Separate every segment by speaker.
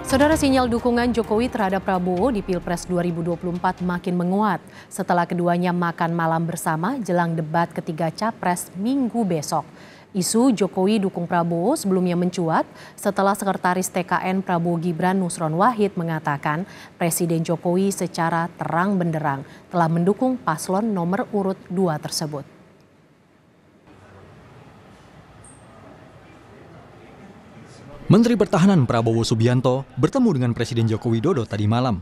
Speaker 1: Saudara, sinyal dukungan Jokowi terhadap Prabowo di Pilpres 2024 makin menguat setelah keduanya makan malam bersama jelang debat ketiga Capres Minggu besok. Isu Jokowi dukung Prabowo sebelumnya mencuat setelah Sekretaris TKN Prabowo Gibran Nusron Wahid mengatakan Presiden Jokowi secara terang benderang telah mendukung paslon nomor urut 2 tersebut.
Speaker 2: Menteri Pertahanan Prabowo Subianto bertemu dengan Presiden Joko Widodo tadi malam.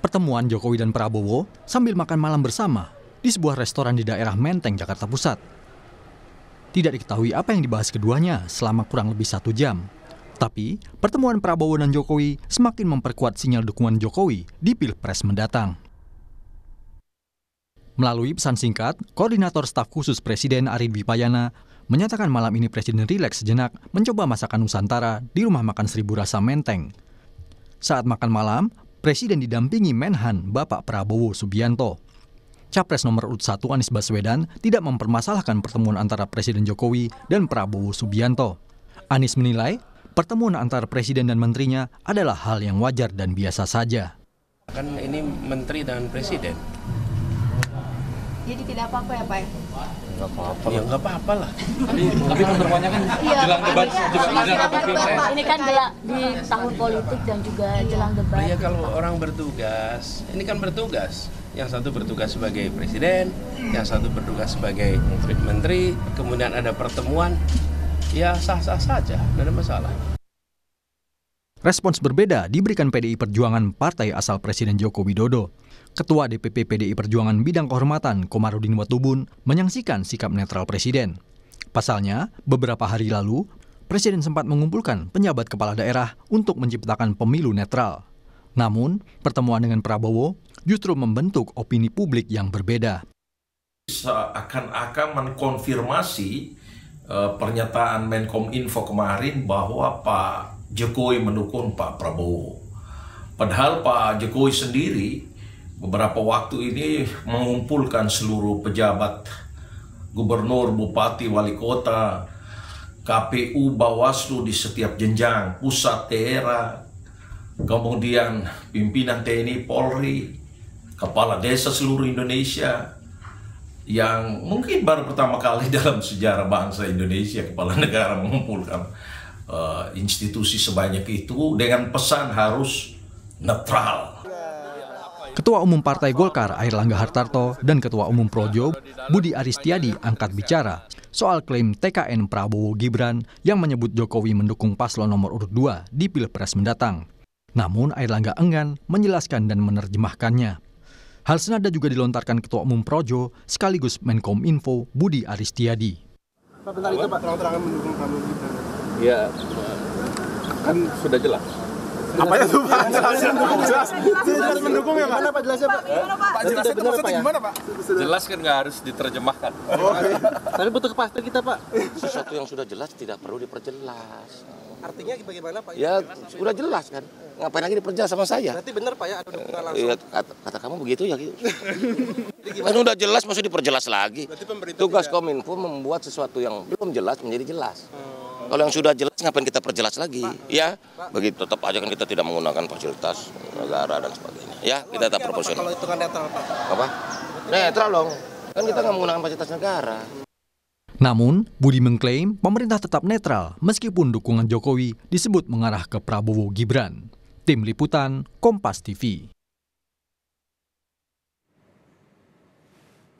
Speaker 2: Pertemuan Jokowi dan Prabowo sambil makan malam bersama di sebuah restoran di daerah Menteng, Jakarta Pusat. Tidak diketahui apa yang dibahas keduanya selama kurang lebih 1 jam. Tapi pertemuan Prabowo dan Jokowi semakin memperkuat sinyal dukungan Jokowi di Pilpres mendatang. Melalui pesan singkat, Koordinator Staf Khusus Presiden Ari Dwi Payana menyatakan malam ini Presiden rileks sejenak mencoba masakan Nusantara di rumah makan Seribu Rasa Menteng. Saat makan malam, Presiden didampingi Menhan Bapak Prabowo Subianto. Capres nomor urut 1 Anies Baswedan tidak mempermasalahkan pertemuan antara Presiden Jokowi dan Prabowo Subianto. Anies menilai pertemuan antara Presiden dan menterinya adalah hal yang wajar dan biasa saja.
Speaker 3: Kan ini menteri dan presiden.
Speaker 4: Jadi tidak apa-apa ya Pak?
Speaker 3: Nggak apa-apa. Ya nggak apa-apa lah.
Speaker 5: Tapi pertemuannya kan jelang debat,
Speaker 4: ini kan di tahun politik dan juga jelang debat.
Speaker 3: Ya kalau orang bertugas, ini kan bertugas. Yang satu bertugas sebagai presiden, yang satu bertugas sebagai menteri, kemudian ada pertemuan, ya sah-sah saja, tidak ada masalah.
Speaker 2: Respons berbeda diberikan PDI Perjuangan partai asal Presiden Joko Widodo. Ketua DPP PDI Perjuangan Bidang Kehormatan Komarudin Watubun menyaksikan sikap netral Presiden. Pasalnya, beberapa hari lalu, Presiden sempat mengumpulkan penjabat kepala daerah untuk menciptakan pemilu netral. Namun, pertemuan dengan Prabowo justru membentuk opini publik yang berbeda.
Speaker 6: Seakan-akan mengkonfirmasi pernyataan Menkominfo kemarin bahwa Pak Jokowi mendukung Pak Prabowo. Padahal Pak Jokowi sendiri beberapa waktu ini mengumpulkan seluruh pejabat gubernur, bupati, wali kota, KPU, Bawaslu di setiap jenjang, pusat, daerah, kemudian pimpinan TNI, Polri, kepala desa seluruh Indonesia, yang mungkin baru pertama kali dalam sejarah bangsa Indonesia kepala negara mengumpulkan institusi sebanyak itu dengan pesan harus netral.
Speaker 2: Ketua Umum Partai Golkar Airlangga Hartarto dan Ketua Umum Projo Budi Aristiadi angkat bicara soal klaim TKN Prabowo Gibran yang menyebut Jokowi mendukung paslon nomor urut 2 di Pilpres mendatang. Namun Airlangga enggan menjelaskan dan menerjemahkannya. Hal senada juga dilontarkan Ketua Umum Projo sekaligus Menkominfo Budi Aristiadi.
Speaker 7: Pak, bentar itu Pak, terang-terangan mendukung Prabowo Gibran.
Speaker 5: Ya, kan sudah jelas.
Speaker 7: Apa ya tuh Pak? Jelas mendukung ya Pak? Gimana Pak jelasnya Pak? Pak jelasnya itu maksudnya gimana Pak?
Speaker 5: Jelas kan nggak harus diterjemahkan.
Speaker 7: Tapi butuh kepastian kita Pak.
Speaker 8: Sesuatu yang sudah jelas tidak perlu diperjelas.
Speaker 7: Artinya bagaimana Pak?
Speaker 8: Ya sudah jelas kan. Ngapain lagi diperjelas sama saya?
Speaker 7: Berarti benar Pak ya ada dukungan langsung.
Speaker 8: Iya, kata kamu begitu ya gitu. Kan udah jelas masih diperjelas lagi. Tugas Kominfo membuat sesuatu yang belum jelas menjadi jelas. Kalau yang sudah jelas ngapain kita perjelas lagi? Ya, begitu tetap aja kan kita tidak menggunakan fasilitas negara dan sebagainya. Ya, kita tetap proporsional.
Speaker 7: Kalau hitungan netral Pak?
Speaker 8: Apa? Netral dong. Kan kita nggak menggunakan fasilitas negara.
Speaker 2: Namun, Budi mengklaim pemerintah tetap netral meskipun dukungan Jokowi disebut mengarah ke Prabowo Gibran. Tim Liputan, Kompas TV.